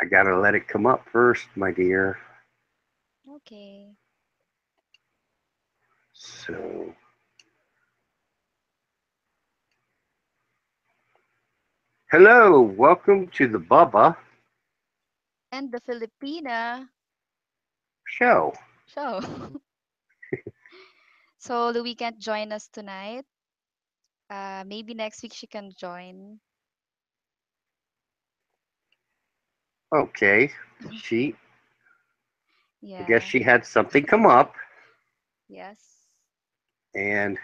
I gotta let it come up first, my dear. Okay. So, hello, welcome to the Bubba And the Filipina show. show. So Louie can't join us tonight. Maybe next week she can join. Okay, she, I guess Yeah. she had something come up, Yes. and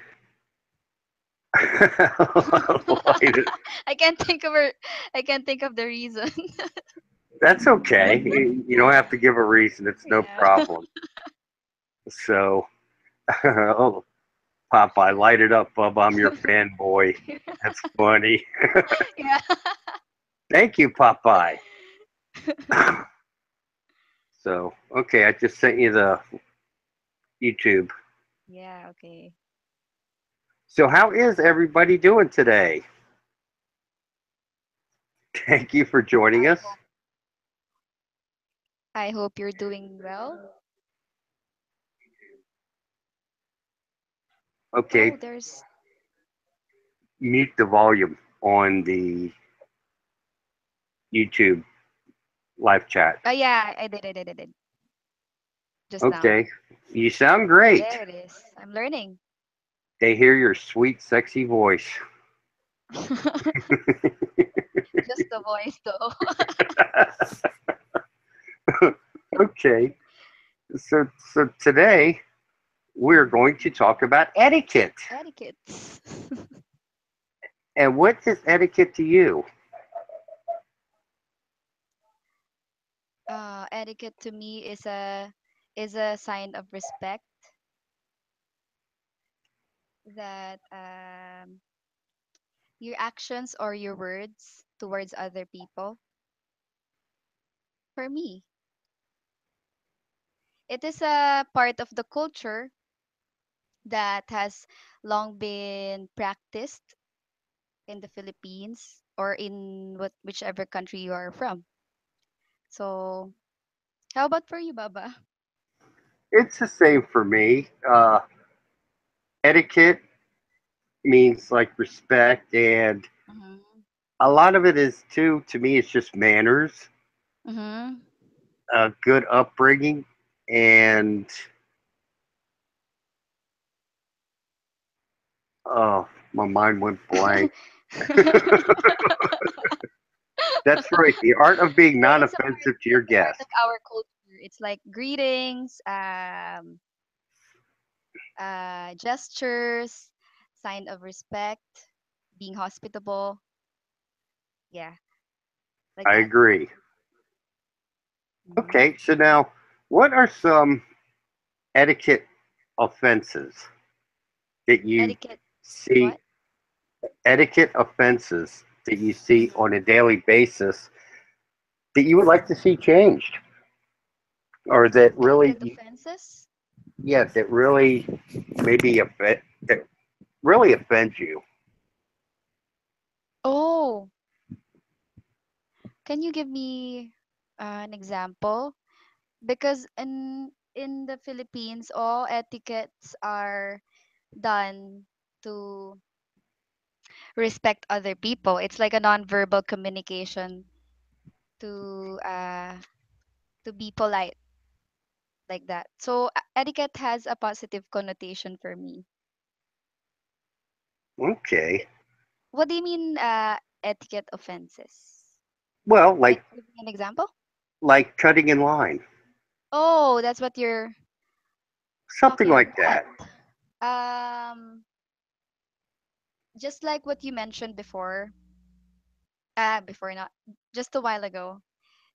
Like, I can't think of her. I can't think of the reason. that's okay. You don't have to give a reason. It's no Yeah. problem. So, oh, Popeye, light it up, Bub. I'm your fanboy. That's funny. Yeah. Thank you, Popeye. So, okay, I just sent you the YouTube. Yeah. Okay. So, how is everybody doing today? Thank you for joining I us. hope I hope you're doing well. Oh, Okay, there's. mute the volume on the YouTube live chat. Oh yeah, I did just now. Okay, you sound great. There it is. I'm learning. They hear your sweet, sexy voice. Just the voice though. Okay, so today we're going to talk about etiquette. Etiquettes. And what is etiquette to you? Etiquette to me is a sign of respect that your actions or your words towards other people. For me, it is a part of the culture that has long been practiced in the Philippines or in whichever country you are from. So, how about for you, Baba? It's the same for me. Etiquette means like respect, and Mm-hmm. a lot of it is too. To me, it's just manners, Mm-hmm. a good upbringing, and oh, my mind went blank. That's right. The art of being It non is a part. offensive to your It's a part guest. of our culture. It's like greetings, gestures, sign of respect, being hospitable. Yeah, like I that. agree. Hmm. Okay, so now, what are some etiquette offenses that you Etiquette. see? What? Etiquette offenses that you see Hmm. on a daily basis that you would like to see changed, or that really, Etiquette offenses. yeah, that really maybe that really offends you. Oh, can you give me an example? Because in the Philippines, all etiquettes are done to respect other people. It's like a non-verbal communication to uh to be polite like that. So etiquette has a positive connotation for me. Okay, What do you mean etiquette offenses? well, Can you give me an example? like cutting in line, Oh, that's what you're something talking like about. that. Just like what you mentioned before, before not just a while ago.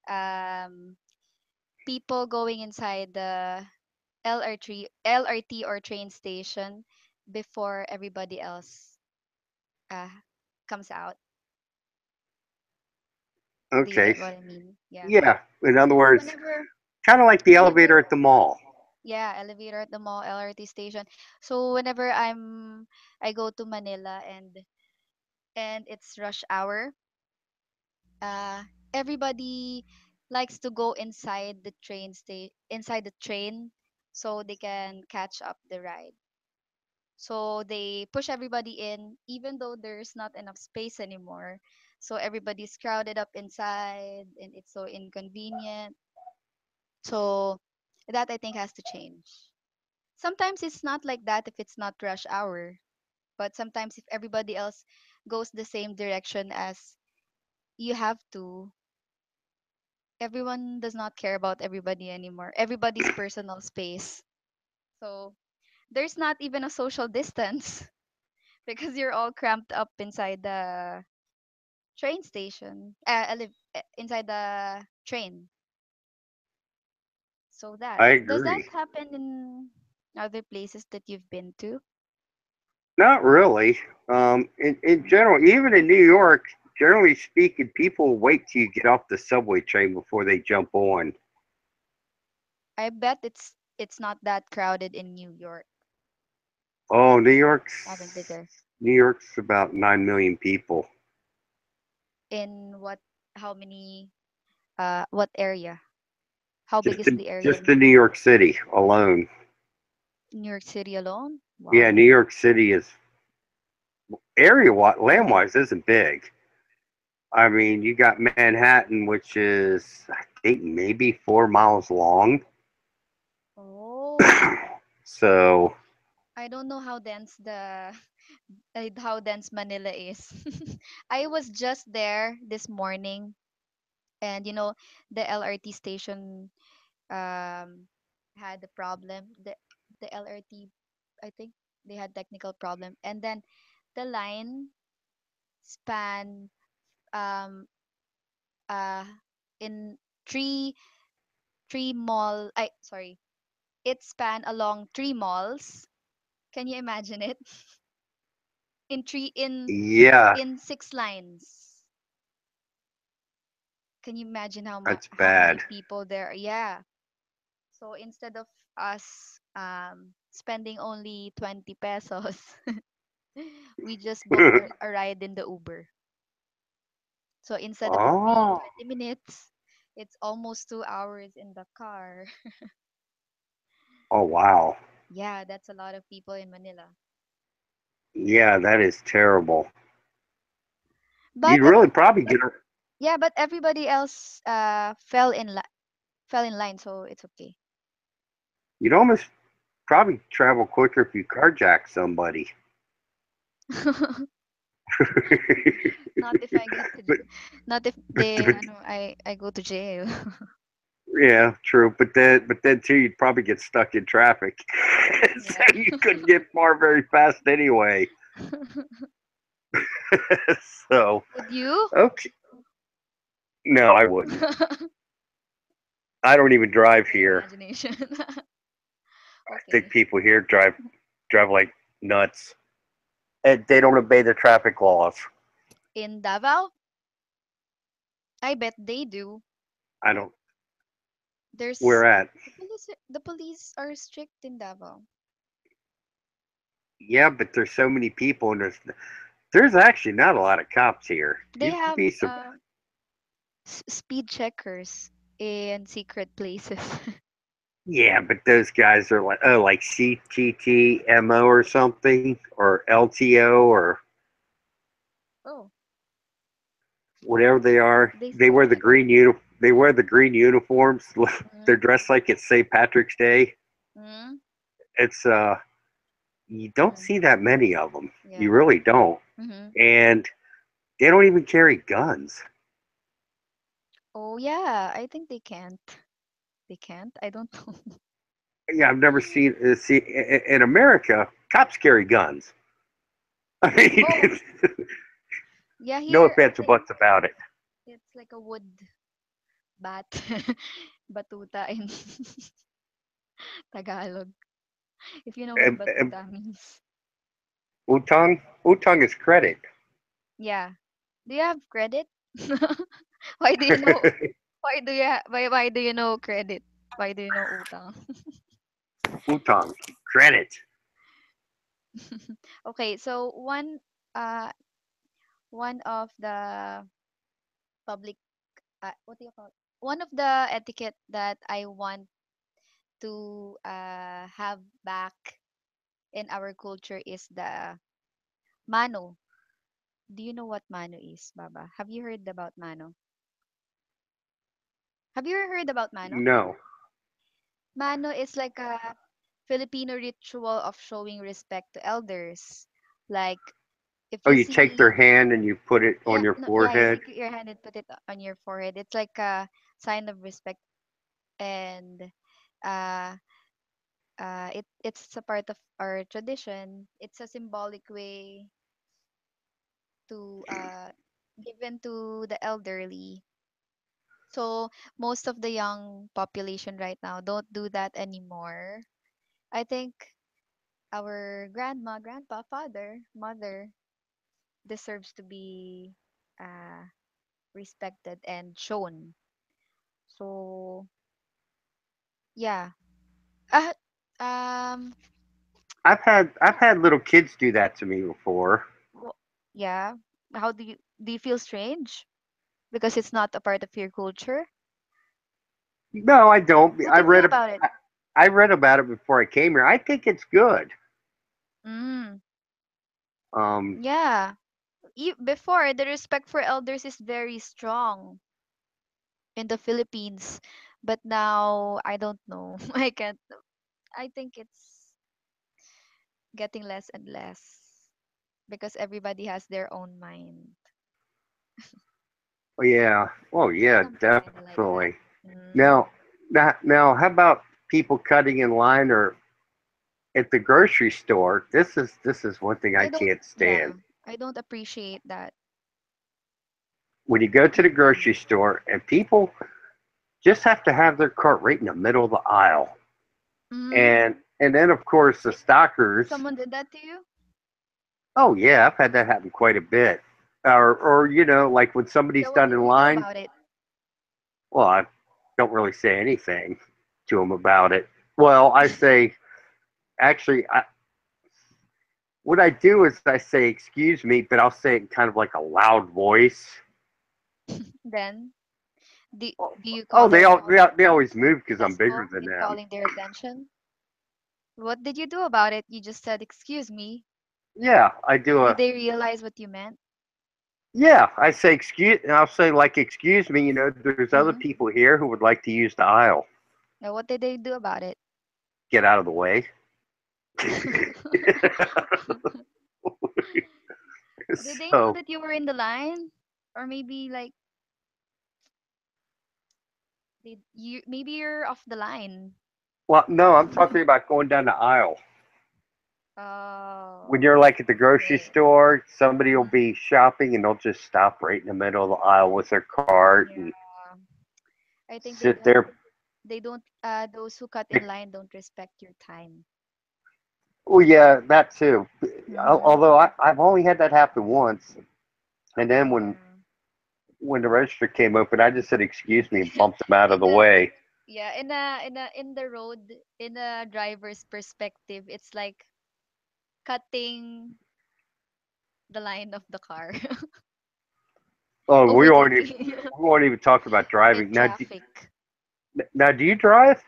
Um, People going inside the LRT or train station before everybody else uh, comes out. Do you Okay, get what I mean? Yeah. yeah. In other So words, kind of like the elevator at the mall. yeah, elevator at the mall, LRT station. So whenever I go to Manila and it's rush hour, uh, everybody likes to go inside the inside the train so they can catch up the ride. So they push everybody in even though there's not enough space anymore. So everybody's crowded up inside and it's so inconvenient. So that I think has to change. Sometimes it's not like that if it's not rush hour, but sometimes if everybody else goes the same direction as you have to, everyone does not care about everybody anymore. Everybody's personal space. So there's not even a social distance because you're all cramped up inside the train station, inside the train. So that I does that agree. happen in other places that you've been to? Not really. In general, even in New York, generally speaking, people wait till you get off the subway train before they jump on. I bet it's not that crowded in New York. Oh, I haven't been there. New York's about 9 million people. In what? How many? What area? How big Just is in the area just in in New York City alone. New York City alone? Yeah, Wow. New York City is area land wise isn't big. I mean, you got Manhattan, which is I think maybe 4 miles long. Oh, So I don't know how dense the how dense Manila is. I was just there this morning, and the LRT station um had a problem. The LRT, I think they had technical problem, and then the line span um uh in three three mall. I sorry, it span along three malls. Can you imagine it? In three yeah, in six lines. Can you imagine that's how many bad. people there? Yeah. So instead of us spending only 20 pesos, we just booked a ride in the Uber. So instead of it being Oh, 20 minutes, it's almost 2 hours in the car. oh wow. Yeah, that's a lot of people in Manila. Yeah, that is terrible. But You'd really probably get. yeah, but everybody else fell in line, so it's okay. You'd almost probably travel quicker if you carjack somebody. Not if I get to But not if they I know I go to jail. yeah, true. But then too, you'd probably get stuck in traffic, Yeah. so you couldn't get far very fast anyway. So Would you? okay, no, I wouldn't. I don't even drive Okay, here. imagination. I think Okay. people here drive like nuts, and they don't obey the traffic laws. In Davao, I bet they do. I don't. There's Where at? the police are strict in Davao. Yeah, but there's so many people, and there's actually not a lot of cops here. They You'd have be surprised. speed checkers in secret places. Yeah, but those guys are like, oh, like CTTMO or something, or LTO, or Oh, whatever they are. they They still wear the check. green They wear the green uniforms. They're Mm, dressed like it's St. Patrick's Day. mm, It's you don't mm, see that many of them. You yeah. really don't, Mm-hmm. and they don't even carry guns. Oh yeah, I think they can't. They can't. I don't know. Yeah, I've never seen see in America cops carry guns. I Oh, mean, yeah, no here I offense or think buts about it. it's like a wood bat, batuta in Tagalog. If you know what And batuta means. Utang is credit. Yeah. Do you have credit? Why do you know? Why do you know credit? Why do you know utang? Utang credit. Okay, so uh one of the public what do you call it? One of the etiquette that I want to have back in our culture is the mano. Do you know what mano is, Baba? Have you heard about mano? Have you heard about mano? No. Mano is like a Filipino ritual of showing respect to elders. Like if Oh, you you take their see, hand and you put it on yeah, your no, yeah, you forehead. take your hand and put it on your forehead. It's like a sign of respect, and uh, it's a part of our tradition. It's a symbolic way to given to the elderly. So most of the young population right now don't do that anymore. I think our grandma, grandpa, father, mother deserves to be uh, respected and shown. So yeah, uh, um, I've had little kids do that to me before. w- yeah. How do you feel strange because it's not a part of your culture? No, I don't. What do you do about it? I read about it before I came here. I think it's good. Mm, Um, yeah. Before, the respect for elders is very strong in the Philippines, but now I don't know. I can't. I think it's getting less and less because everybody has their own mind. yeah. Oh, yeah, Something kind of like definitely. that. Mm. Now, how about people cutting in line or at the grocery store? This is one thing I I don't. can't stand. Yeah, I don't appreciate that. When you go to the Mm-mm. grocery store and people just have to have their cart right in the middle of the aisle, Mm. and then of course the stockers. Someone did that to you? Oh yeah, I've had that happen quite a bit. Or like when Yeah. somebody's What done did in you do line. about it? Well, I don't really say anything to them about it. Well, I say actually, what I do is I say excuse me, but I'll say it in kind of like a loud voice. Then do do you Oh, call them they always move because I'm bigger successful than in them. calling their attention? What did you do about it? You just said, "Excuse me." Yeah, I do Did a they realize what you meant? yeah. I say excuse, and I'll say like excuse me. There's other Mm-hmm. people here who would like to use the aisle. Now, what did they do about it? Get out of the way. Did they know So, that you were in the line? Or maybe like did you maybe you're off the line. well, no, I'm talking about going down the aisle. When Oh, you're like at the grocery okay. store, somebody will Mm-hmm. be shopping and they'll just stop right in the middle of the aisle with their cart Yeah. and I think they sit don't there. they don't those who cut in line don't respect your time. Oh yeah, that too. Mm-hmm. Although I've only had that happen once, and then Yeah. when the register came open, I just said excuse me and bumped them out of In the the way. yeah, in the road, in a driver's perspective, it's like cutting the line of the car, Oh, overtaking we won't even talk about in driving traffic. now. Do you drive?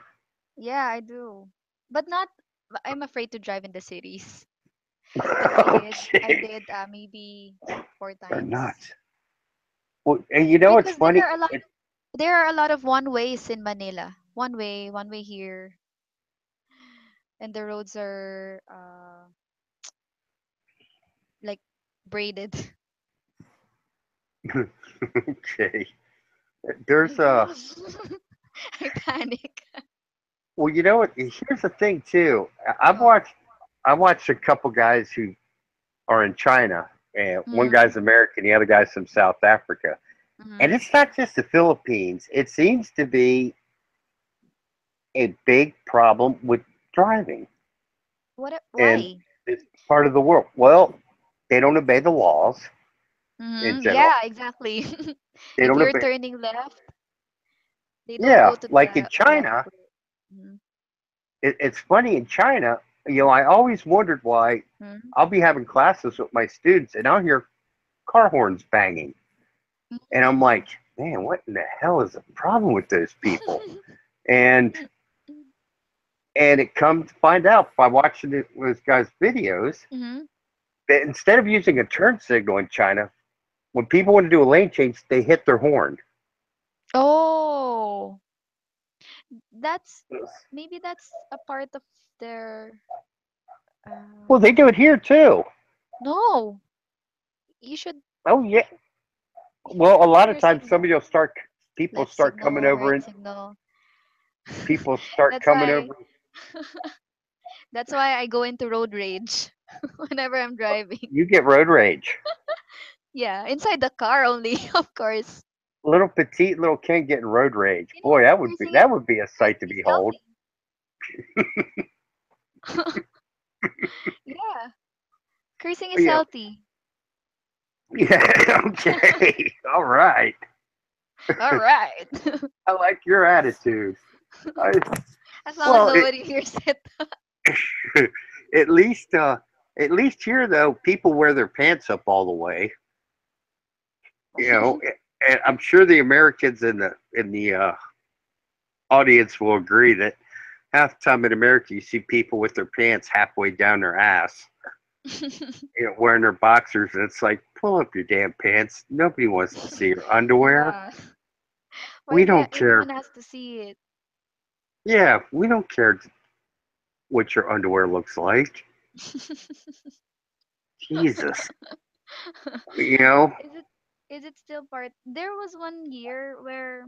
Yeah, I do. But not I'm afraid to drive in the cities. But Oh, I jeez, did maybe four they're times. nuts. Well, and it's Because funny. there are a lot of one ways in Manila. One way here, and the roads are like braided. Okay, there's a I panic. well, you know what? Here's the thing too. I've Oh. watched I watched a couple guys who are in China, and one Mm-hmm. guy's American, the other guy's from South Africa. And Mm-hmm. it's not just the Philippines. It seems to be a big problem with driving in Why? this part of the world. Well, they don't obey the laws in Mm-hmm. general. Yeah, exactly. They If don't you're obey. turning left, they don't Yeah, go to the like in left China, way. Mm-hmm. it's funny in China. I always wondered why. I'll be having classes with my students, and I'll hear car horns banging, and I'm like, Mm-hmm. man, what in the hell is the problem with those people? And it comes to find out by watching those guys' videos Mhm. that instead of using a turn signal in China, when people want to do a lane change, they hit their horn. Oh, that's maybe that's a part of their Well, they do um it here too. no, you should Oh yeah. you should Well, a turn on lot of your times signal. people Left start coming signal, over right and signal. people start That's coming why over. that's why I go into road rage whenever I'm driving. You get road rage. Yeah, inside the car only, of course. Little petite little Ken getting road rage. You know, Boy, cursing is that would be a sight to cursing is behold. healthy. Yeah, cursing is Yeah, healthy. yeah. Okay, all right. All right. I like your attitude. I, As long as well, nobody hears it. at least, uh, at least here though, people wear their pants up all the way. You know, and I'm sure the Americans in the audience will agree that half the time in America you see people with their pants halfway down their ass, wearing their boxers, and it's like, pull up your damn pants. Nobody wants to see your underwear. Yeah. Why We is that don't everyone care. has to see it? Yeah, we don't care what your underwear looks like. Jesus, you know. Is it is it still part? There was one year where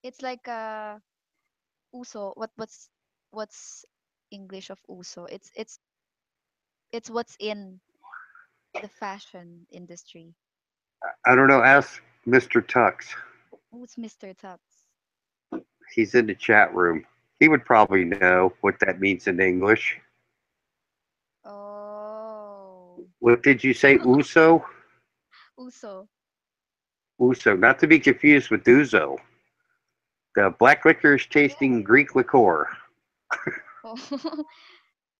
it's like a uso. What's English of uso? It's what's in the fashion industry. I don't know. Ask Mr. Tux. Who's Mr. Tux? He's in the chat room. He would probably know what that means in English. Oh, What did you say? Uso? uso. Uso. Not to be confused with Uzo. The black licorice tasting Yeah. Greek liqueur. Oh.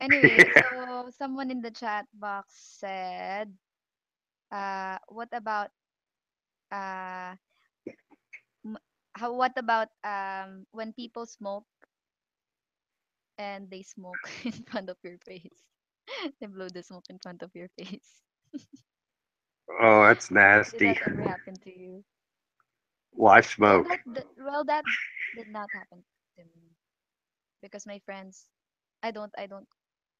Anyway, so someone in the chat box said, what about uh what about when people smoke and they smoke in front of your face? They blow the smoke in front of your face. Oh, that's Did that nasty. ever happen to you? Well, I smoke. That did not happen to me because my friends, I don't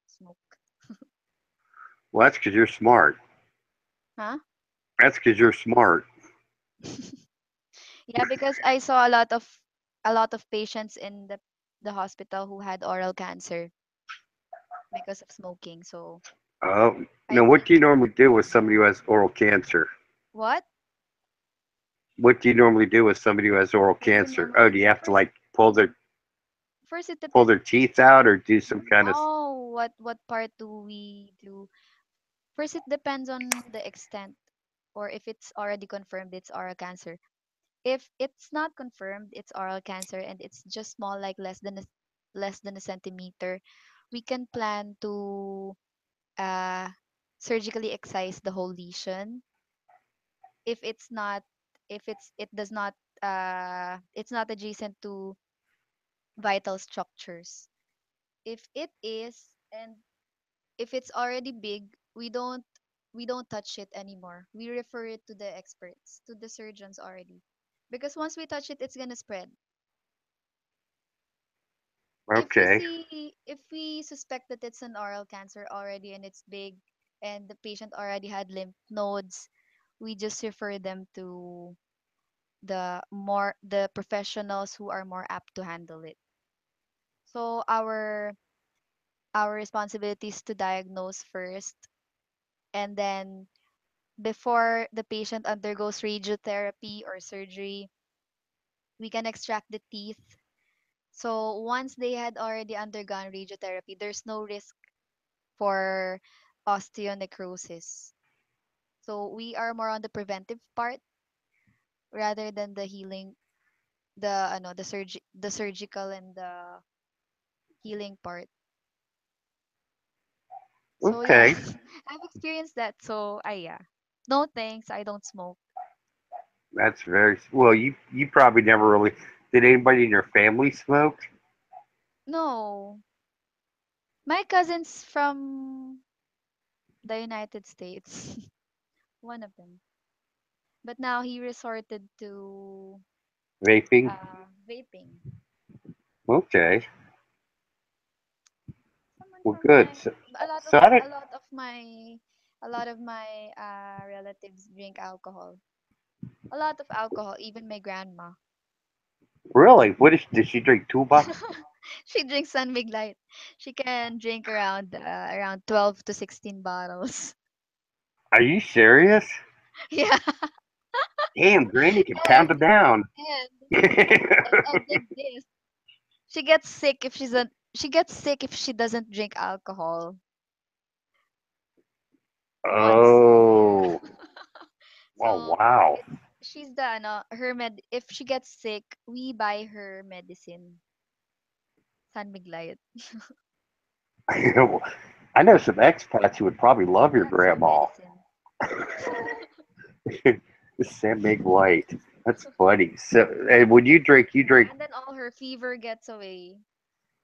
smoke. Well, that's because you're smart. Huh? That's because you're smart. Yeah, because I saw a lot of patients in the hospital who had oral cancer because of smoking. So Oh, I now what think do you normally do with somebody who has oral cancer? what? What do you normally do with somebody who has oral What do you cancer? Oh, normally do you do? have to First, like first it pull their depends. teeth out or do some kind of? No, what part do we do? First, it depends on the extent, or if it's already confirmed it's oral cancer. If it's not confirmed it's oral cancer and it's just small, like less than a centimeter, we can plan to uh, surgically excise the whole lesion. If it's not, if it does not, it's not adjacent to vital structures. If it is, and if it's already big, we don't touch it anymore. We refer it to the experts, to the surgeons already. Because once we touch it, it's gonna spread. Okay, If we suspect that it's an oral cancer already and it's big and the patient already had lymph nodes, we just refer them to the professionals who are more apt to handle it. So our responsibility is to diagnose first, and then before the patient undergoes radiotherapy or surgery, we can extract the teeth. So once they had already undergone radiotherapy, there's no risk for osteonecrosis. So we are more on the preventive part rather than the healing, the surgical and the healing part. So yeah, okay. I've experienced that. So I yeah. No thanks, I don't smoke. That's very well. You probably never really did. Anybody in your family smoke? No, my cousin's from the United States. One of them. But now he resorted to Vaping? vaping. Okay. Someone Well, from good. my So, a lot of so I don't a lot of my a lot of my relatives drink alcohol. A lot of alcohol, even my grandma. really. What did she drink? Tuba? She drinks San Mig Light. She can drink around 12 to 16 bottles. Are you serious? Yeah. Damn, Granny can pound And it down. and and dig this. She gets sick if she gets sick if she doesn't drink alcohol once. Oh. Yeah. Oh So wow. it's she's the ano, her med if she gets sick, we buy her medicine, San Mig Light. I know some expats who would probably love your That's her grandma. medicine. Sam Big Light. That's funny. So, and when you drink, you Yeah, drink. and then all her fever gets away.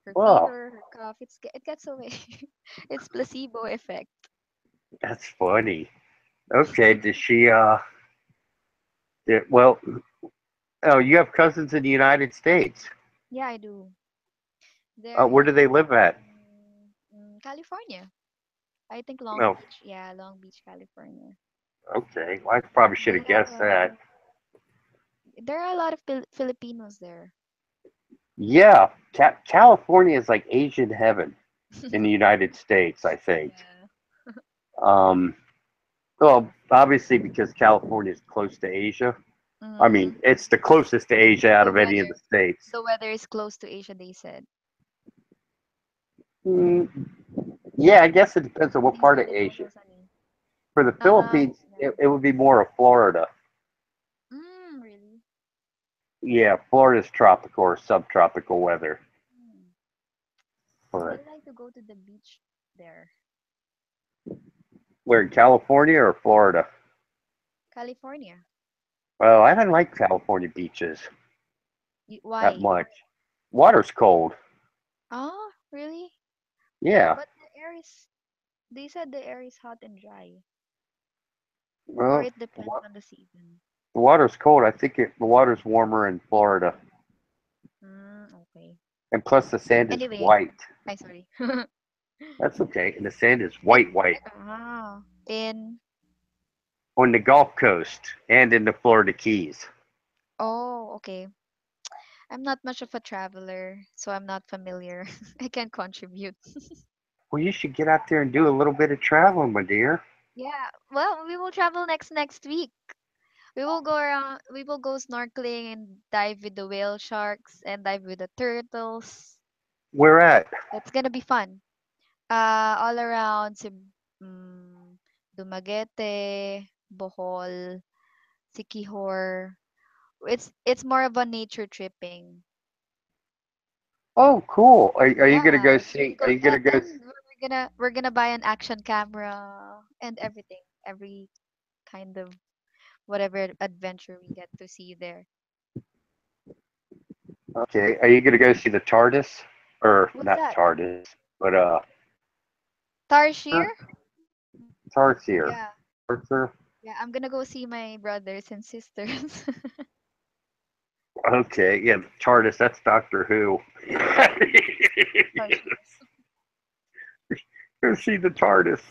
Her Oh, fever, her cough, it gets away. It's placebo effect. that's funny. Okay, does she? Well, oh, you have cousins in the United States. Yeah, I do. They're Where do they in live at? California. I think Long No. Beach. Yeah, Long Beach, California. Okay. Well, I probably should They have have guessed that. there are a lot of Filipinos there. Yeah, California is like Asian heaven in the United States, I think. Yeah. Um, well, obviously because California is close to Asia. I Mm. mean, it's the closest to Asia out The of any of weather the states. the weather is close to Asia, they said. Mm, yeah, I guess it depends on what They part said of it's Asia. also sunny. For the Uh-huh. Philippines, Yeah. it would be more of Florida. Really? Yeah, Florida's tropical or subtropical weather. Mm. But I like to go to the beach there. where in California or Florida? California. Well, I don't like California beaches that Why? much. Water's cold. Oh, really? Yeah. But the air is they said the air is hot and dry. Or Well, it depends on the season. the water's cold. I think the water's warmer in Florida, Okay. and plus the sand is Anyway, white. I sorry. That's okay. And the sand is It white, white in on the Gulf Coast and in the Florida Keys. oh, okay. I'm not much of a traveler, so I'm not familiar. I can contribute. Well, you should get out there and do a little bit of traveling, my dear. Yeah, well, we will travel next week. We will go snorkeling and dive with the whale sharks and dive with the turtles. Where at? That's gonna be fun. All around um, Dumaguete, Bohol, Sikihor. It's more of a nature tripping. Oh, cool. Are you gonna Yeah, go it's really see? Are cool. you gonna And go? then we're gonna buy an action camera and everything, every kind of whatever adventure we get to see there. Okay. Are you gonna go see the TARDIS? Or What's not that? TARDIS, but Tarsier? Tarsier. Yeah. Arthur. Yeah, I'm gonna go see my brothers and sisters. Okay. Yeah, the TARDIS. That's Doctor Who. Tarsier. Go see the TARDIS.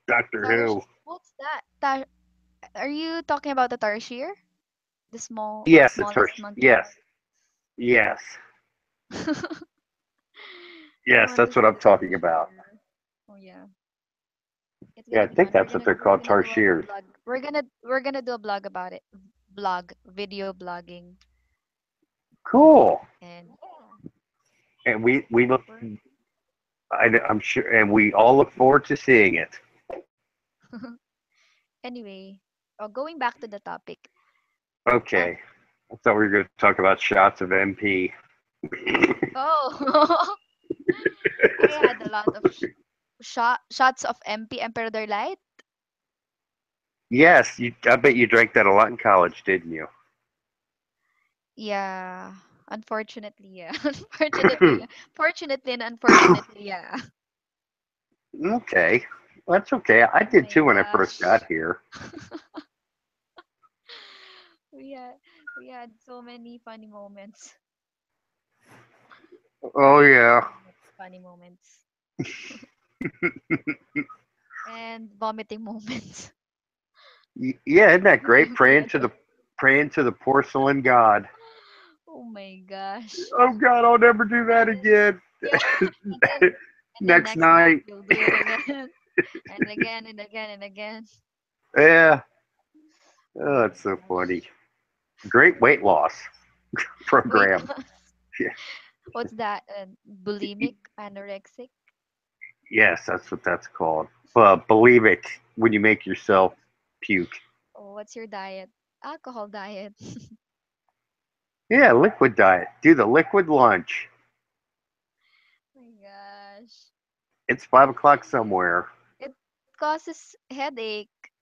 Doctor Who. What's that? Are you talking about the tarsier? The Yes, it's her. smallest monkey? Yes. Yes. I Yes, want to that's what see I'm the talking about. tarsier. Oh yeah. It's Yeah, gonna I be think fun. that's what they're We're called, gonna do a tarsiers. blog. We're gonna do a blog about it. Video blogging, Cool. and yeah, And we look. we're I'm sure, and we all look forward to seeing it. anyway. Going back to the topic. Um. Okay. I thought we were going to talk about shots of MP. Oh, I had a lot of shots of MP Emperor Light. Yes, I bet you drank that a lot in college, didn't you? Yeah. Unfortunately, yeah. Unfortunately, yeah. Fortunately and unfortunately, yeah. Okay, that's okay. I Oh did my too when I first got gosh. here. We had we had so many funny moments. Oh yeah, Funny moments. And vomiting moments. Yeah. Isn't that great? Looking back. Praying to the porcelain god. Oh my gosh. Oh God, I'll never do that again. Yeah, and then Next next night night. you'll do it again and again and again and again. Yeah. Oh Oh, my that's so funny. gosh. Great weight loss Wait, program. what's that? Bulimic, anorexic? Yes, that's what that's called. Believe it when you make yourself puke. Oh, what's your diet? Alcohol diet. Yeah, liquid diet. Do the liquid lunch. My gosh. It's 5 o'clock somewhere. It causes headache.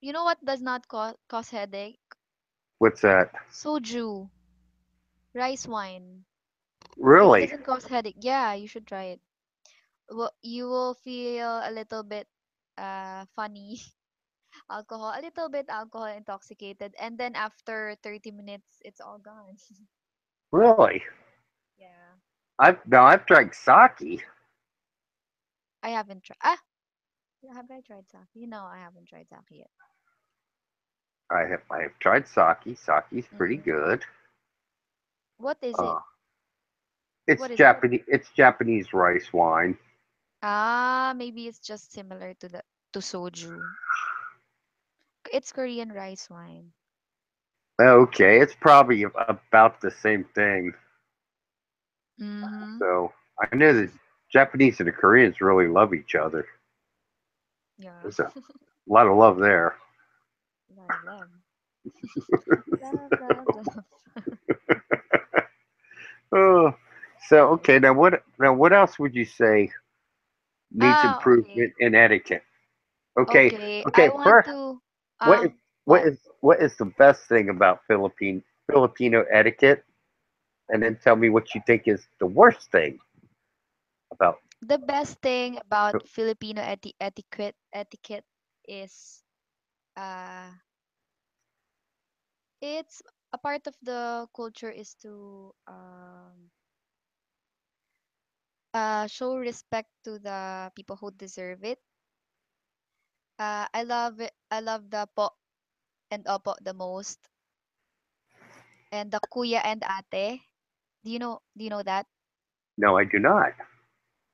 You know what does not cause headache? What's that? Soju, rice wine. It Really? doesn't cause headache. Yeah, you should try it. Well, you will feel a little bit funny a little bit alcohol intoxicated, and then after 30 minutes, it's all gone. Really? Yeah. I've drank sake. I haven't tried. Ah, have I tried sake? No, I haven't tried sake yet. I have tried sake. Sake's pretty Mm. good. What is it? Uh, it's What is it? Japanese. It's Japanese rice wine. Ah, maybe it's just similar to the to soju. It's Korean rice wine. Okay, it's probably about the same thing. Mm-hmm. So I know the Japanese and the Koreans really love each other. Yeah. There's a lot of love there. A lot of love. Love, love, love. Oh, so okay. Now what else would you say needs Ah, improvement okay. in etiquette? Okay, Okay. I okay. want First, to what is what what? is what is the best thing about Filipino etiquette, and then tell me what you think is the worst thing about. The best thing about Filipino etiquette is uh it's a part of the culture is to show respect to the people who deserve it. I love it. I love the po and opo the most, and the kuya and ate. Do you know that? No, I do not.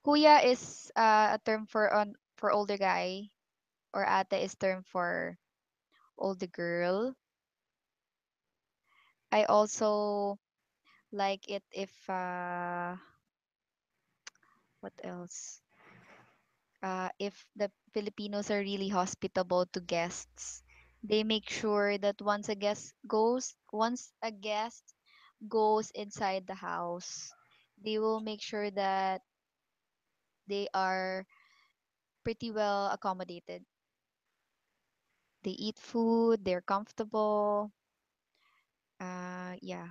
Kuya is a term for older guy, or ate is term for older girl. I also like it if what else? If the Filipinos are really hospitable to guests, they make sure that once a guest goes inside the house, they will make sure that they are pretty well accommodated. They eat food, they're comfortable. Yeah.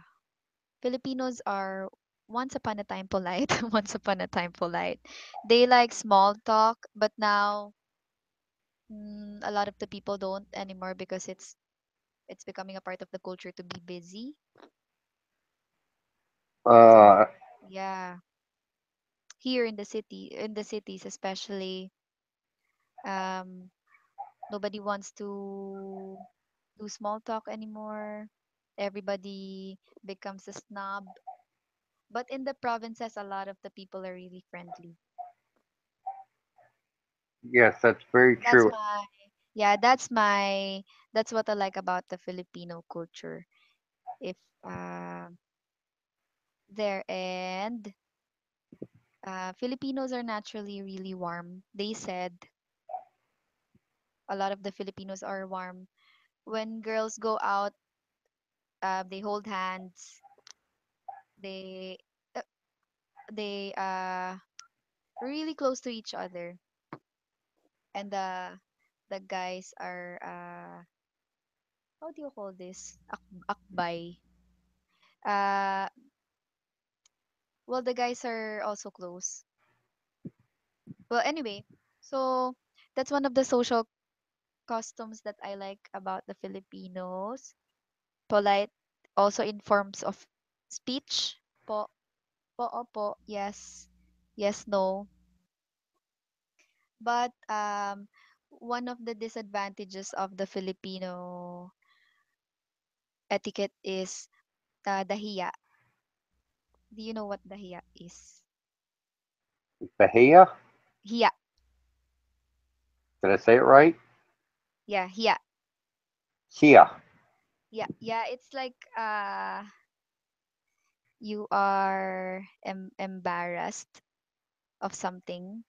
Filipinos are once upon a time polite, once upon a time polite. They like small talk, but now a lot of the people don't anymore because it's becoming a part of the culture to be busy. Uh, So yeah, here in the cities especially, um, nobody wants to do small talk anymore. Everybody becomes a snob. But in the provinces, a lot of the people are really friendly. yes, that's very That's true. my yeah, that's what I like about the Filipino culture. If there and Filipinos are naturally really warm. They said a lot of the Filipinos are warm. When girls go out, they hold hands. They uh, they really close to each other, and the guys are how do you call this? Akbay. Uh well, the guys are also close. Well, anyway, so that's one of the social customs that I like about the Filipinos. Polite, also in forms of speech. Po, po, opo, yes, yes, no. But one of the disadvantages of the Filipino etiquette is the hiya. Do you know what the hiya is? Bahia? Hiya. Did I say it right? Yeah, hiya. Kia. Yeah, yeah. It's like you are embarrassed of something.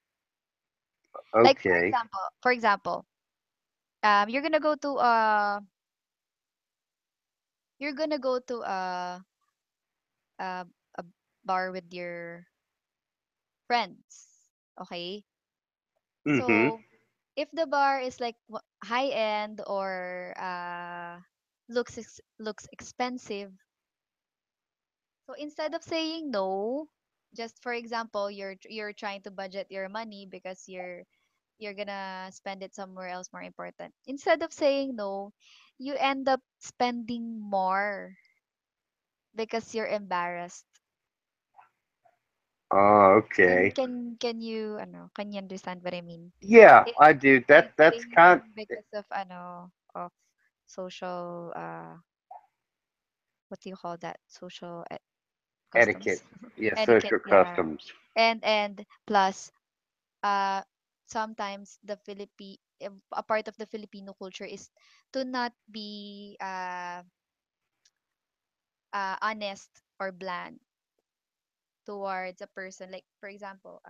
Like Okay. for example, you're gonna go to a, a bar with your friends. Okay, Mm-hmm. so if the bar is like high end or looks expensive, so instead of saying no, just for example, you're trying to budget your money because you're gonna spend it somewhere else more important. Instead of saying no, you end up spending more because you're embarrassed. Oh, Can okay. can can you can you understand what I mean? Yeah, It's I do. That's kind because of of social what do you call that? Social customs. etiquette. Yeah, Etiquette, social yeah. customs. And plus uh sometimes a part of the Filipino culture is to not be honest or bland towards a person. Like for example,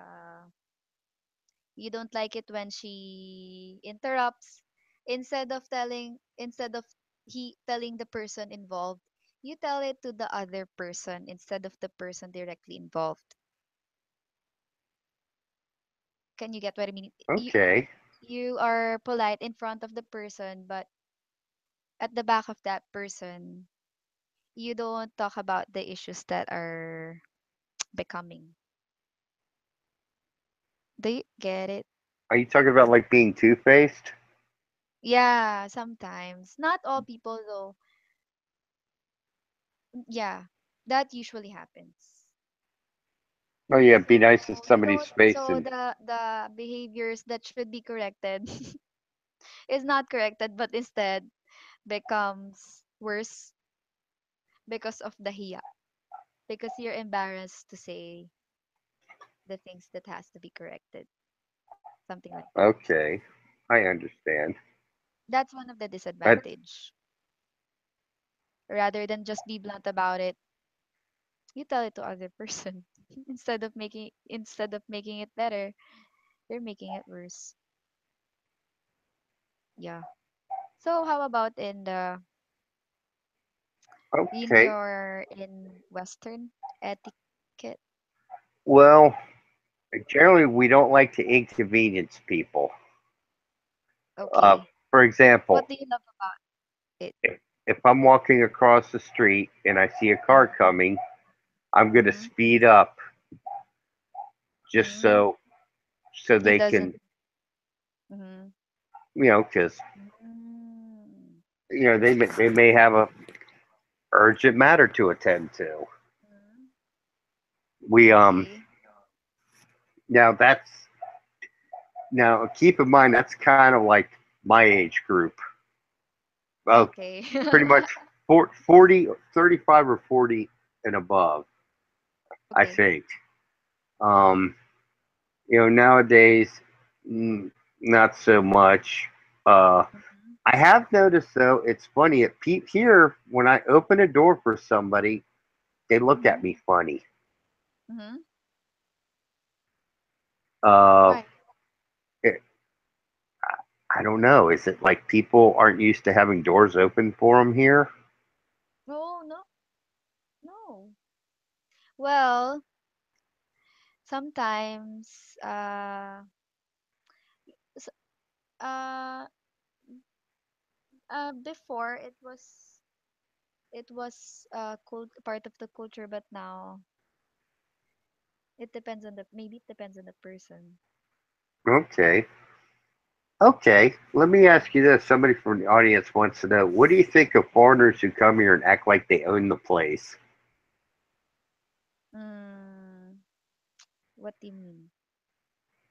you don't like it when she interrupts. Instead of he telling the person involved, you tell it to the other person instead of the person directly involved. Can you get what I mean? Okay. You are polite in front of the person, but at the back of that person, you don't talk about the issues that are becoming. Do you get it? Are you talking about like being two-faced? Yeah, sometimes. Not all people though. Yeah, that usually happens. Oh yeah, So be nice to you somebody's don't face so and the behaviors that should be corrected is not corrected but instead becomes worse because of the hiya. Because you're embarrassed to say the things that has to be corrected. Something like that. okay. I understand. That's one of the That disadvantage. Rather than just be blunt about it, you tell it to other person instead of making it better, you're making it worse. Yeah. So how about in okay. your in Western etiquette? Well, generally we don't like to inconvenience people. Uh, Okay. for example, What do you love about it? if I'm walking across the street and I see a car Mm-hmm. coming, I'm going to Mm-hmm. speed up just Mm-hmm. so It they doesn't. can, Mm-hmm. because Mm-hmm. they may have a urgent matter to attend to. Mm-hmm. We Okay. now that's now keep in mind that's kind of like my age group. Uh, Okay. pretty much 40, 35 or 40 and above, I Okay. think. Um, nowadays, not so much. Uh, Mm-hmm. I have noticed though, it's funny at here when I open a door for somebody, they look Mm-hmm. at me funny. Mm-hmm. Uh, Why? it, I don't know. Is it like people aren't used to having doors open for them here? Oh no, no. Well, sometimes uh before it was part of the culture, but now it depends on the maybe it depends on the person. Okay. Okay. Let me ask you this. Somebody from the audience wants to know, what do you think of foreigners who come here and act like they own the place? Mm, what do you mean?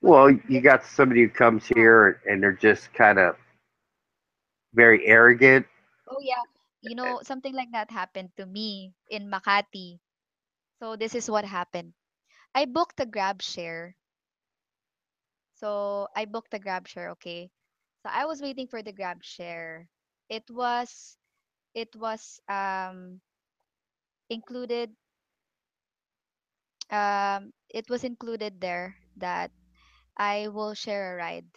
What Well, you did got somebody who comes oh here and they're just kind of very arrogant. oh yeah, something like that happened to me in Makati. So this is what happened. I booked a grab share. So I booked a grab share, okay? So I was waiting for the grab share. It was it was included it was included there that I will share a ride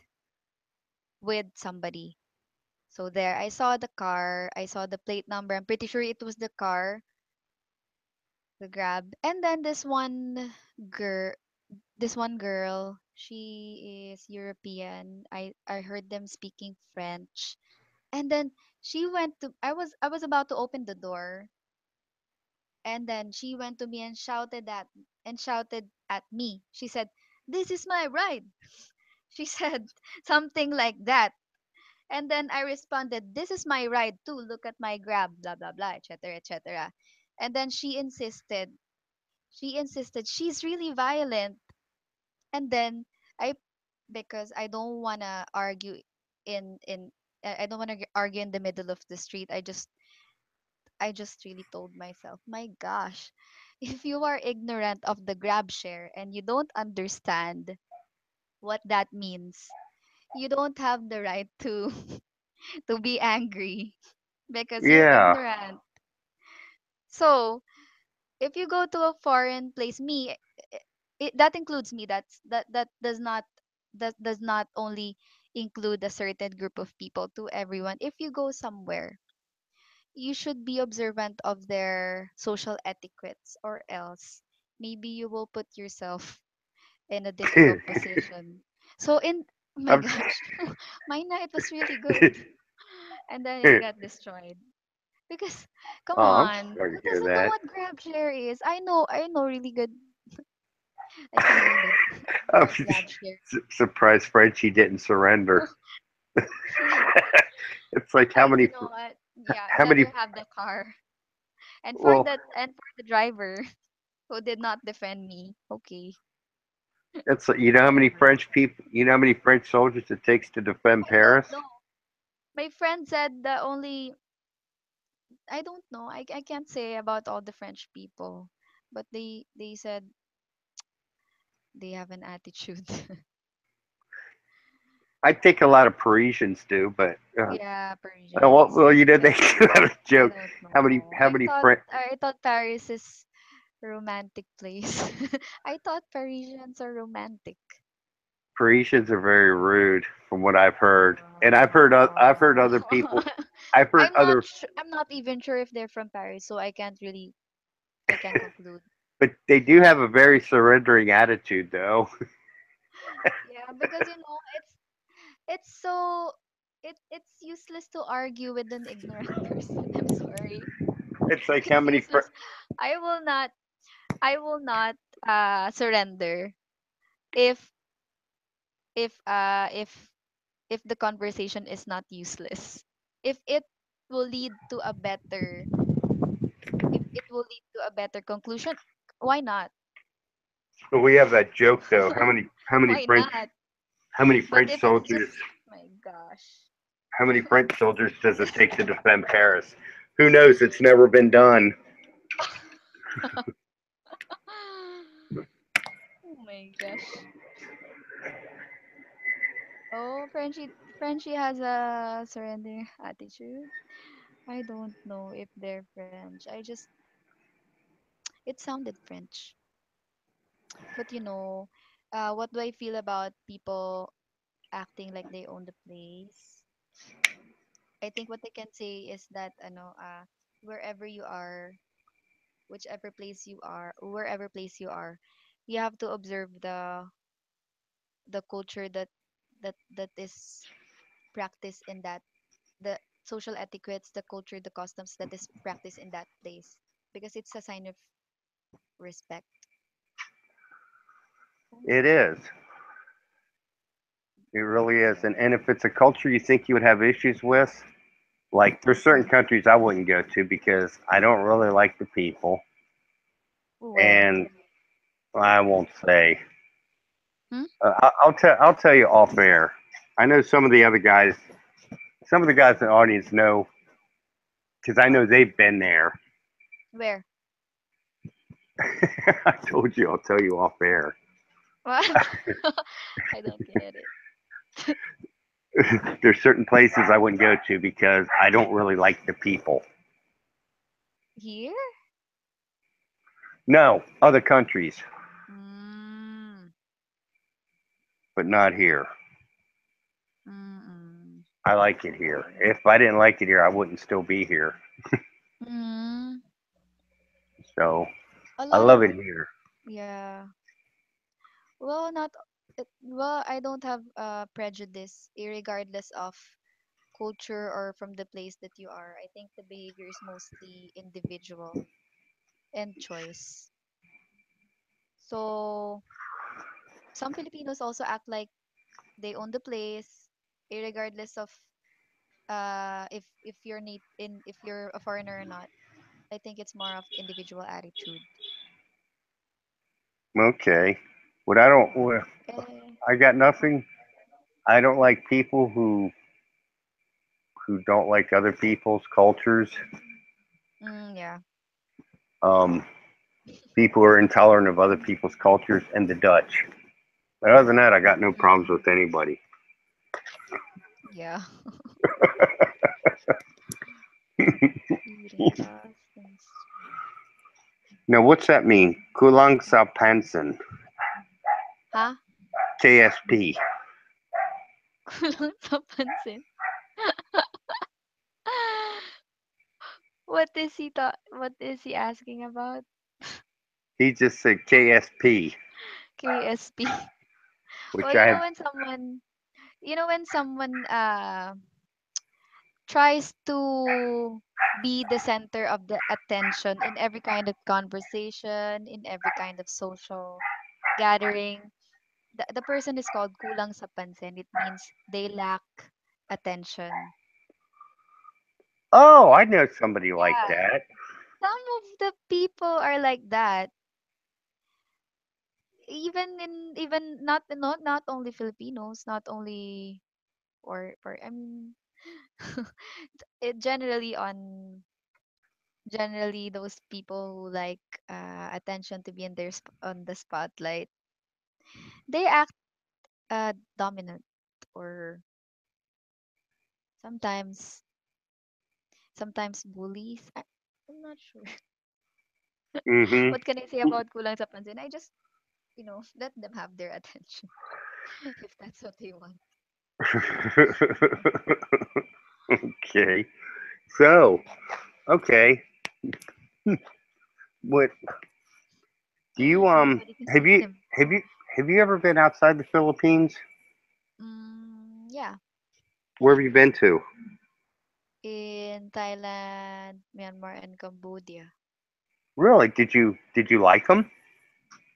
with somebody. So there I saw the car, I saw the plate number. I'm pretty sure it was the car, the grab. And then girl this one girl, she is European. I heard them speaking French. And then she went to I was about to open the door, and then she went to me and shouted at me. She said, "This is my ride." She said something like that. And then I responded, "This is my ride too. Look at my grab, blah blah blah, etc. etc." And then she insisted she's really violent. And then I because I don't wanna argue in I don't want to argue in the middle of the street. I just really told myself, my gosh, if you are ignorant of the grab share and you don't understand what that means, you don't have the right to to be angry because you're Yeah. ignorant. So, if you go to a foreign place, that includes me. That does not only include a certain group of people, to everyone. If you go somewhere, you should be observant of their social etiquettes, or else maybe you will put yourself in a difficult position. So oh my I'm, gosh, my night was really good, and then it got destroyed because come oh, I'm on, sorry who to hear doesn't know that. what grab share is? I know really good. I can read it I'm about grab share. surprised Frenchie didn't surrender. It's like You know what? Yeah, how many, never have the car. And for well, that and for the driver who did not defend me. Okay. it's like, you know how many French people, you know how many French soldiers it takes to defend I don't Paris? know. My friend said that only I don't know. I can't say about all the French people, but they said they have an attitude. I think a lot of Parisians do, but Yeah, well, Parisians. you know they I do have a I joke. don't How many know. how many French I thought Paris is a romantic place. I thought Parisians are romantic. Parisians are very rude, from what I've heard, and I've heard Oh. other people. I've heard other, I'm not even sure if they're from Paris, so I can't conclude. but they do have a very surrendering attitude, though. Yeah, because it's useless to argue with an ignorant person. I'm sorry. It's like how It's many useless. I will not surrender if if uh if if the conversation is not useless. If it will lead to a better if it will lead to a better conclusion, why not? we have that joke though. Why not? How many But French if it's just soldiers my gosh. how many French soldiers does it take to defend Paris? Who knows? It's never been done. Oh my gosh. Oh, Frenchie has a surrendering attitude. I don't know if they're French. It sounded French. But what do I feel about people acting like they own the place? I think what I can say is that wherever you are, wherever place you are, you have to observe the culture that is. practiced in that, the social etiquettes, the culture, the customs that is practiced in that place, because it's a sign of respect. It is. It really is. Yeah. And if it's a culture you think you would have issues with, like there's certain Mm. countries I wouldn't go to because I don't really like the people. Where? And I won't say. Hmm? I'll tell you off air. I know some of the other guys, some of the guys in the audience know because I know they've been there. Where? I told you I'll tell you off air. What? I don't get it. There's certain places I wouldn't go to because I don't really like the people. Here? No, other countries, Mm. but not here. Mm-mm. I like it here. If I didn't like it here, I wouldn't still be here. Mm. So A I lot of, love it here. yeah. Well, not well, I don't have prejudice, regardless of culture or from the place that you are. I think the behavior is mostly individual and choice. So some Filipinos also act like they own the place, regardless of if you're if you're a foreigner or not. I think it's more of individual attitude. Okay. What I don't, Eh, I got nothing. I don't like people who don't like other people's cultures. yeah. Um, People who are intolerant of other people's cultures and the Dutch. But other than that, I got no problems Mm, with anybody. yeah. Eating customs. Now, what's that mean? Kulang sa pansin. Huh? KSP. Kulang sa pansin. What is he asking about? He just said KSP, KSP. which Well, I have. when someone tries to be the center of the attention in every kind of conversation, in every kind of social gathering, the person is called kulang sa pansin. It means they lack attention. Oh, I know somebody like Yeah. that. Some of the people are like that. Even not only Filipinos, not only or I mean it generally those people who like attention to be in on the spotlight, they act dominant, or sometimes bullies. I'm not sure. Hmm. What can I say about kulang sa pansin? I just, let them have their attention if that's what they want. Okay. So, okay. What do you Nobody can have beat you them. have you have you ever been outside the Philippines? Yeah. Where have you been to? In Thailand, Myanmar, and Cambodia. Really? Did you like them?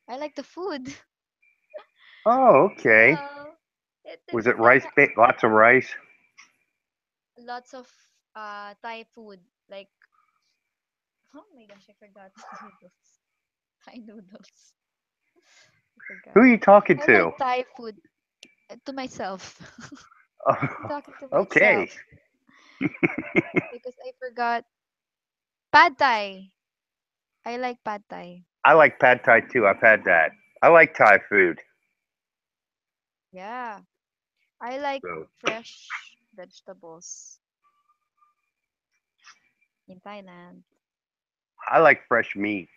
I like the food. Oh, okay. Well, it Was it depends. rice? Lots of rice. Lots of Thai food. Like, oh my gosh, I forgot the noodles. Thai noodles. I Who forgot. are you talking I like to? Thai food, to myself. I'm talking to Okay. myself because I forgot pad Thai. I like pad Thai. I like pad thai too. I've had that. I like Thai food. Yeah. I like So fresh vegetables in Thailand. I like fresh meat.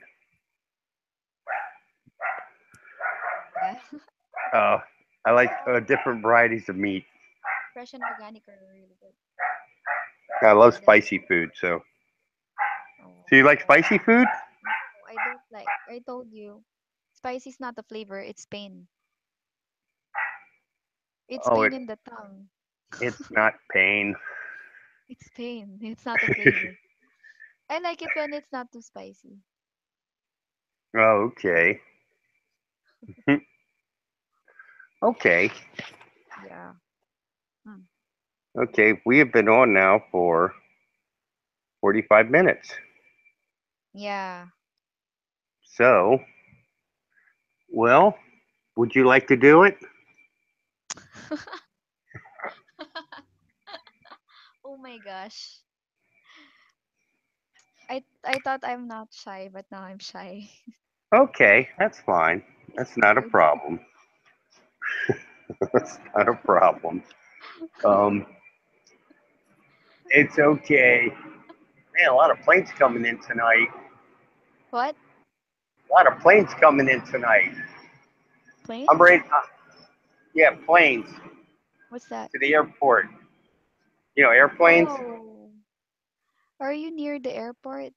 Yeah. Uh, I like different varieties of meat. Fresh and organic are really good. I love More than spicy food. So you like oh spicy food? no, I don't like. I told you, spicy is not the flavor. It's pain. It's Oh, pain it. in the tongue. It's not pain. It's pain. It's not a flavor. I like it when it's not too spicy. Oh, okay. Okay. Yeah. Mm. Okay. We have been on now for 45 minutes. Yeah. So, well, would you like to do it? Oh my gosh. I thought I'm not shy, but now I'm shy. Okay, that's fine. That's not a Scared. problem. That's not a problem. Um, it's okay. Man, a lot of planes coming in tonight. What? A lot of planes coming in tonight. I'm Planes? ready. Yeah, planes What's that? to the airport. Airplanes. Oh. Are you near the airport?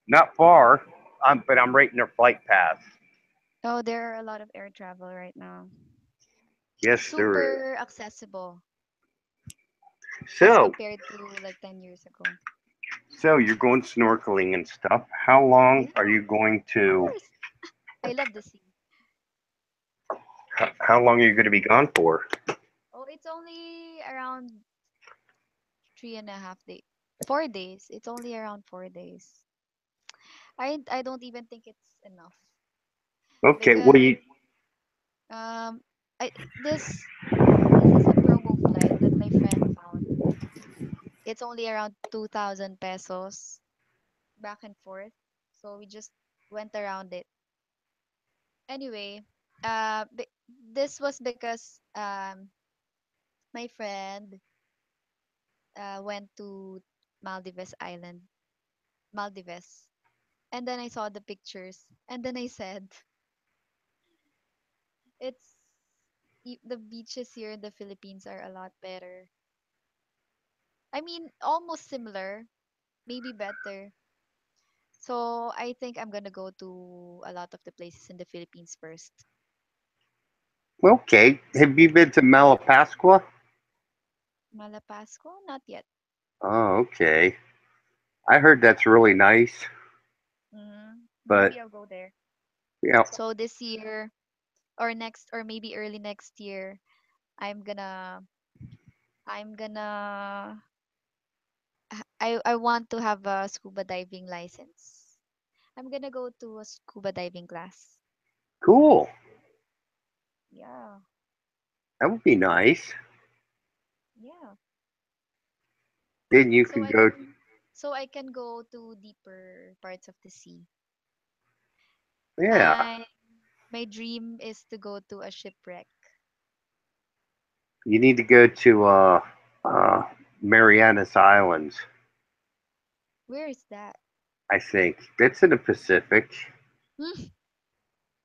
Not far. But I'm rating their flight paths. Oh, there are a lot of air travel right now. It's Yes, there is. super accessible as So, compared to like 10 years ago. you're going snorkeling and stuff. How long Yeah, are you going of to? course. I love the sea. How long are you going to be gone for? Oh, it's only around 3.5 days. 4 days. It's only around 4 days. I don't even think it's enough Okay. What do because you? um I this is a promo flight that my friend found. It's only around 2,000 pesos back and forth. So we just went around it. Anyway, this was because my friend went to Maldives Island, Maldives. And then I saw the pictures and then I said, it's the beaches here in the Philippines are a lot better. I mean, almost similar, maybe better. So I think I'm gonna go to a lot of the places in the Philippines first. Okay. Have you been to Malapascua? Malapasco? Not yet. Oh, okay. I heard that's really nice, but Maybe I'll go there. yeah, So this year or next or maybe early next year, I'm gonna I'm gonna I want to have a scuba diving license. I'm gonna go to a scuba diving class. cool. Yeah. That would be nice. Yeah. Then you So could I go. can so I can go to deeper parts of the sea. Yeah, My my dream is to go to a shipwreck. you need to go to uh, Marianas Islands. Where is that? I think that's in the Pacific. Hmm.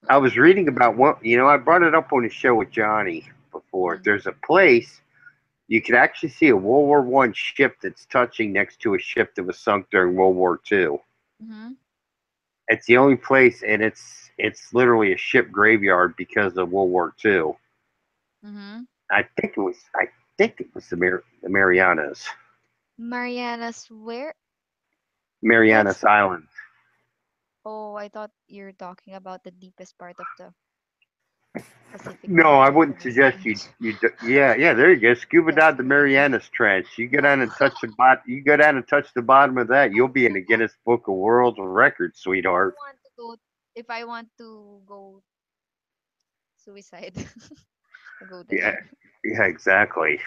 I was reading about what I brought it up on a show with Johnny before. Mm. There's a place you could actually see a World War I ship that's touching next to a ship that was sunk during World War II. Mhm. It's the only place, and it's literally a ship graveyard because of World War II. Mhm. I think it was the Marianas. Marianas where? That's Marianas Islands. Oh, I thought you're talking about the deepest part of the Pacific No, I Ocean, the wouldn't most suggest you. strange. Yeah. There you go. Scuba That's dive the weird. Marianas Trench. You go No. down and touch the bot. You go down and touch the bottom of that. You'll be in the Guinness Book of World Records, If I sweetheart. want to go if I want to go suicide, I go there. Yeah, yeah, exactly.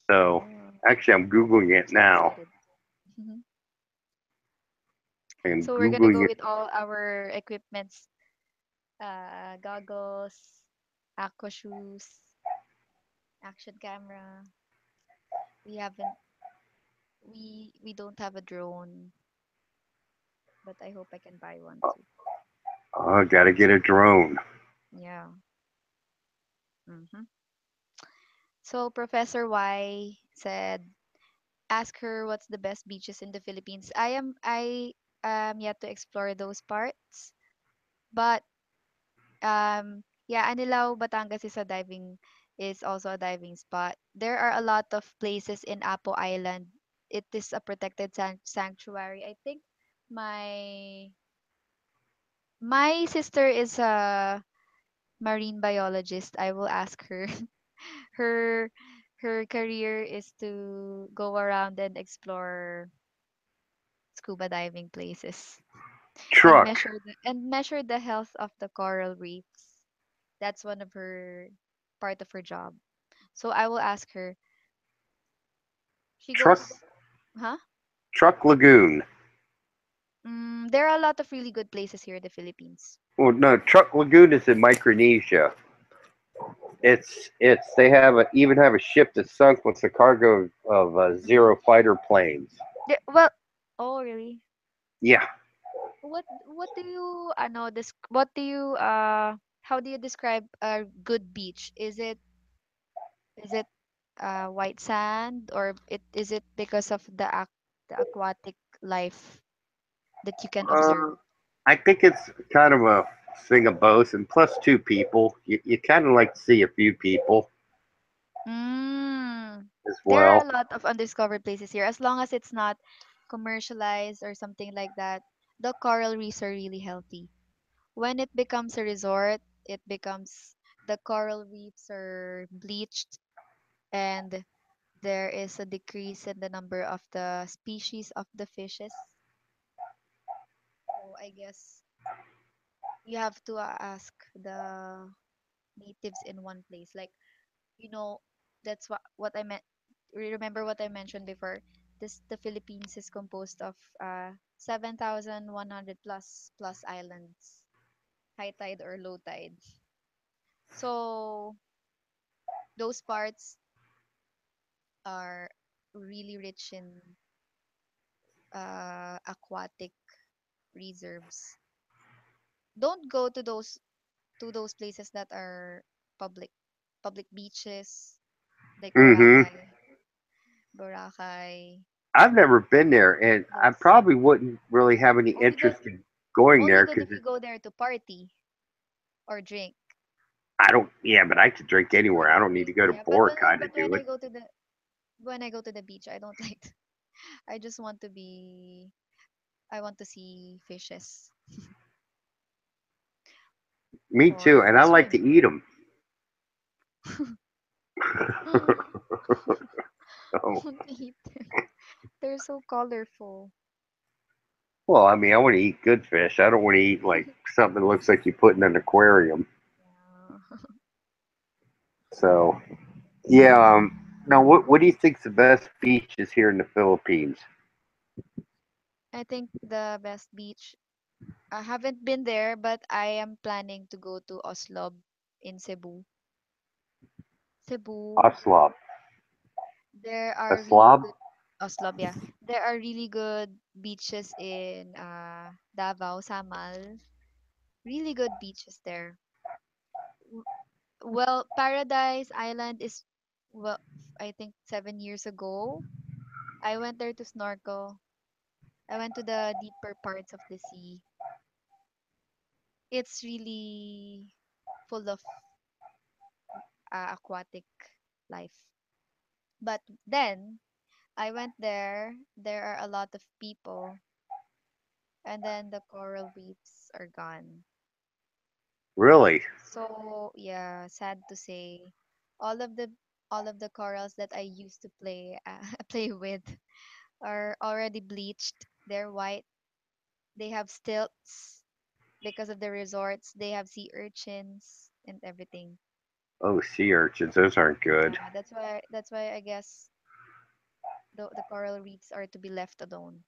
So, Oh, actually, I'm googling it so now. excited. Mhm. I'm So we're gonna googling go it. with all our equipments, goggles, aqua shoes, action camera. We haven't we don't have a drone, but I hope I can buy one too. Oh, gotta get a drone. Yeah. hmm So Professor Y said, ask her what's the best beaches in the Philippines. I am yet to explore those parts, but yeah, Anilao, Batangas is a diving is also a diving spot. There are a lot of places in Apo Island. It is a protected sanctuary. I think my my sister is a marine biologist. I will ask her. her her career is to go around and explore scuba diving places and Truck. measure the health of the coral reefs. That's one of her part of her job. So I will ask her. She Truck. goes, huh? Truck Lagoon. There are a lot of really good places here in the Philippines. Well, no, Truck Lagoon is in Micronesia. It's they have even have a ship that sunk with a cargo of Hmm. zero fighter planes. Well, oh really? Yeah. What do you know this? What do you how do you describe a good beach? Is it white sand, or is it because of the aquatic life that you can observe? Uh, I think it's kind of a thing of both, and plus two people. You kind of like to see a few people Mm. as There are well. a lot of undiscovered places here. As long as it's not commercialized or something like that, the coral reefs are really healthy. When it becomes a resort, it becomes the coral reefs are bleached, and there is a decrease in the number of the species of the fishes. So I guess you have to ask the natives in one place. Like, you know, that's what I meant. Remember what I mentioned before. The Philippines is composed of 7,100 plus islands, high tide or low tide. So those parts are really rich in aquatic reserves. Don't go to those places that are public public beaches like Hmm. Boracay. I've never been there, and I Those probably wouldn't really have any only good interest in going only there good because if you go there to party or drink. I don't. Yeah, but I could drink anywhere. I don't need to go to Yeah, but Boracay to when do I it. go to the beach, I don't like I just want to be I want to see fishes Me too, or and I like to swim. eat them. I Oh. want to eat them. They're so colorful. Well, I mean, I want to eat good fish. I don't want to eat like something that looks like you put in an aquarium. Yeah. So, yeah. Now, what do you think's the best beaches here in the Philippines? I think the best beach. I haven't been there, but I am planning to go to Oslob in Cebu. Cebu, A slob. there A are really slob? good Oslob, yeah. There are really good beaches in Davao, Samal. Really good beaches there. W- Well, Paradise Island is well, I think 7 years ago. I went there to snorkel. I went to the deeper parts of the sea. It's really full of aquatic life. But then I went there. There are a lot of people, and then the coral reefs are gone. Really? So yeah, sad to say, all of the all of the corals that I used to play play with are already bleached. They're white. They have stilts because of the resorts. They have sea urchins and everything. Oh, sea urchins. Those aren't good. Yeah, that's why I guess the coral reefs are to be left alone.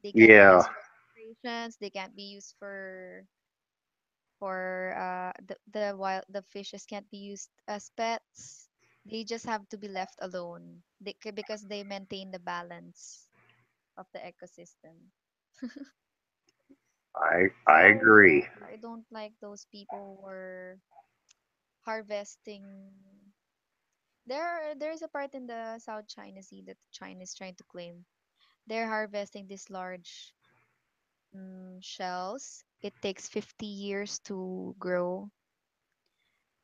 They can't be Yeah. used for decorations. They can't be used for the fishes can't be used as pets. They just have to be left alone. Because they maintain the balance of the ecosystem. I So yeah, agree. I don't like those people who are harvesting. There's a part in the South China Sea that China is trying to claim. They're harvesting these large shells. It takes 50 years to grow,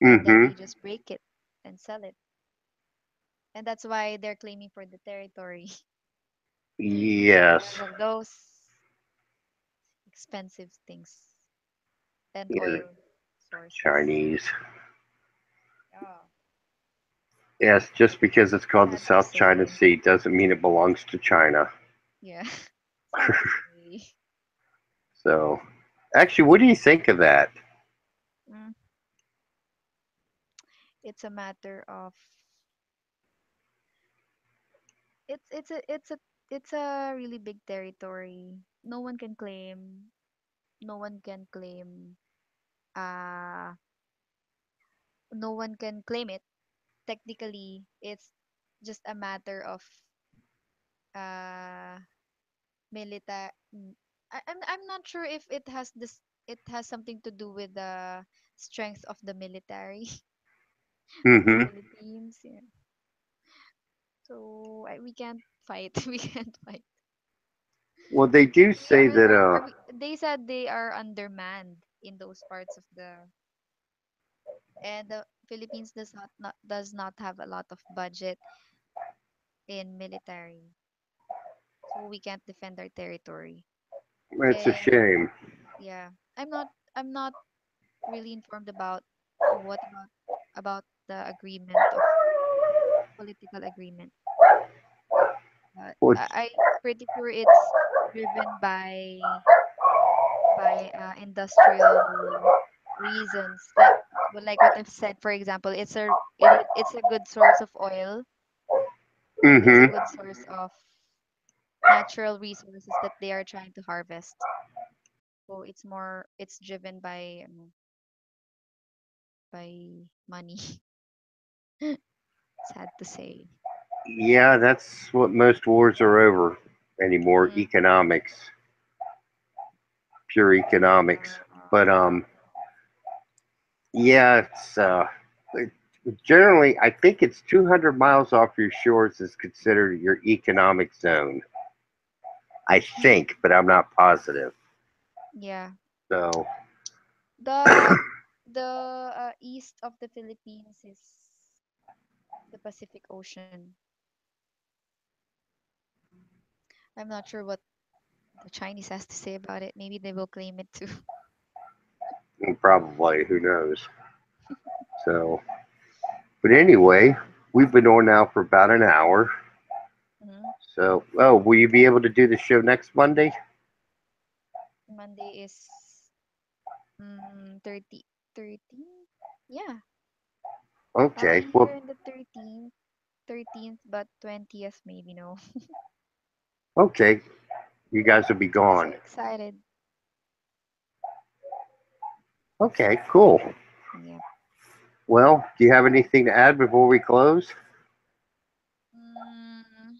and then Mm-hmm. they just break it. and sell it. And that's why they're claiming for the territory because Yes. of those expensive things and Yeah, the oil sources. Chinese. Yeah, Yes, just because it's called the sad to South China say. Sea doesn't mean it belongs to China. Yeah, sad to say. So, actually, what do you think of that? Mm, it's a matter of it's a really big territory. No one can claim uh no one can claim it. Technically, it's just a matter of uh military. I'm not sure if it has something to do with the strength of the military of the Hmm. Philippines. Yeah. So we can't fight. We can't fight. Well, they do I say mean, that. they said they are undermanned in those parts of the, and the Philippines does not have a lot of budget in military, so we can't defend our territory. It's a And shame. yeah, I'm not really informed about what about the agreement of political agreement. Well, I'm pretty sure it's driven by industrial reasons, like what I've said. For example, it's a good source of oil. It's a hmm. good source of natural resources that they are trying to harvest. So it's driven by money. Sad to say. Yeah, that's what most wars are over anymore. Mm, Economics, pure economics. yeah. But yeah, it- generally I think it's 200 miles off your shores is considered your economic zone. I Mm, think, but I'm not positive. yeah. So, The the east of the Philippines is the Pacific Ocean. I'm not sure what the Chinese has to say about it. Maybe they will claim it too. probably, who knows? So, but anyway, we've been on now for about an hour. Mhm. So, oh, will you be able to do the show next Monday? Monday is 13. Yeah, I'll Okay. be Well, here on the 13th, but 20th maybe no. okay. You guys will be So gone. excited. Okay, cool. Yeah. Well, do you have anything to add before we close? Mm,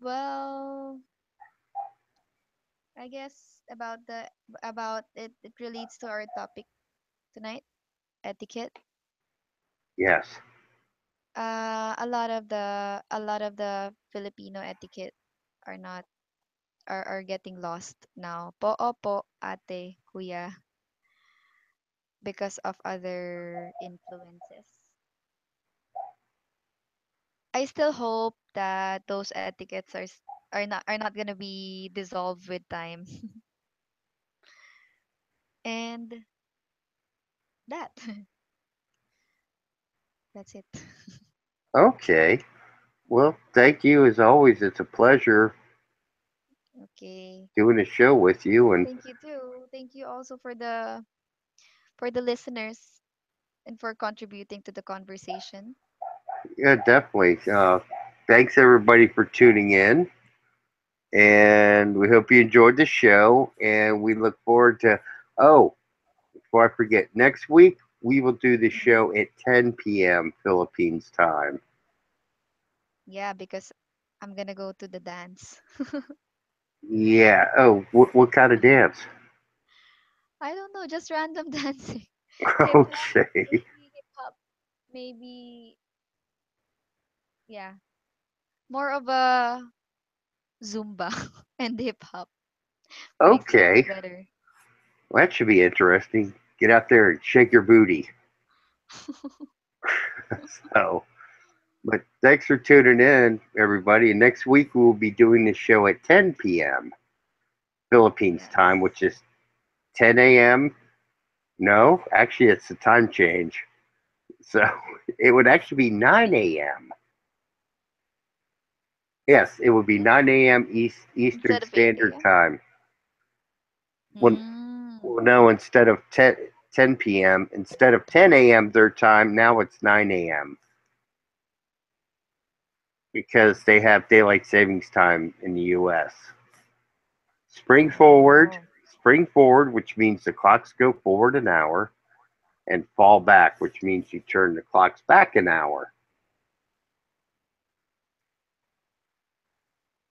well, I guess about it. It relates to our topic tonight, etiquette. Yes. A lot of the Filipino etiquette are not are getting lost now. Po opo, ate, kuya, because of other influences. I still hope that those etiquettes are not gonna be dissolved with time. And that that's it. Okay. Well, thank you as always. It's a pleasure Okay. doing a show with you. And Thank you too. Thank you also for the listeners and for contributing to the conversation. yeah, definitely. Thanks everybody for tuning in. And we hope you enjoyed the show. And we look forward to, oh, before I forget, next week we will do the Mhm. show at 10 p.m. Philippines time. Yeah, because I'm gonna go to the dance. Yeah. Oh, what kind of dance? I don't know, just random dancing. Hip hop, Okay. maybe hip hop, maybe yeah, more of a Zumba and hip hop mixed Okay. together. Well, that should be interesting. Get out there and shake your booty. So, but thanks for tuning in, everybody. And next week we will be doing the show at 10 p.m. Philippines time, Yes. which is 10 a.m. No, actually, it's the time change. So it would actually be 9 a.m. Yes, it would be 9 a.m. Eastern Instead of 8 Standard a.m. Time. When Mm. well, no, instead of 10 p.m., instead of 10 a.m. their time, now it's 9 a.m. because they have daylight savings time in the U.S. Spring forward, Oh. spring forward, which means the clocks go forward an hour, and fall back, which means you turn the clocks back an hour.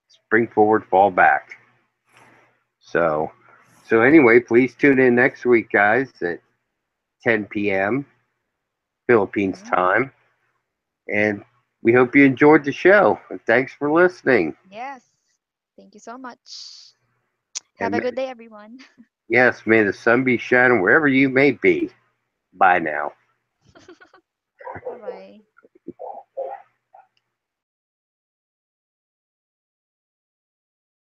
Spring forward, fall back. So, so anyway, please tune in next week, guys, at 10 p.m. Philippines Mm. time, and we hope you enjoyed the show. And thanks for listening. Yes. Thank you so much. Have And a good day, everyone. yes, may the sun be shining wherever you may be. Bye now. Bye bye.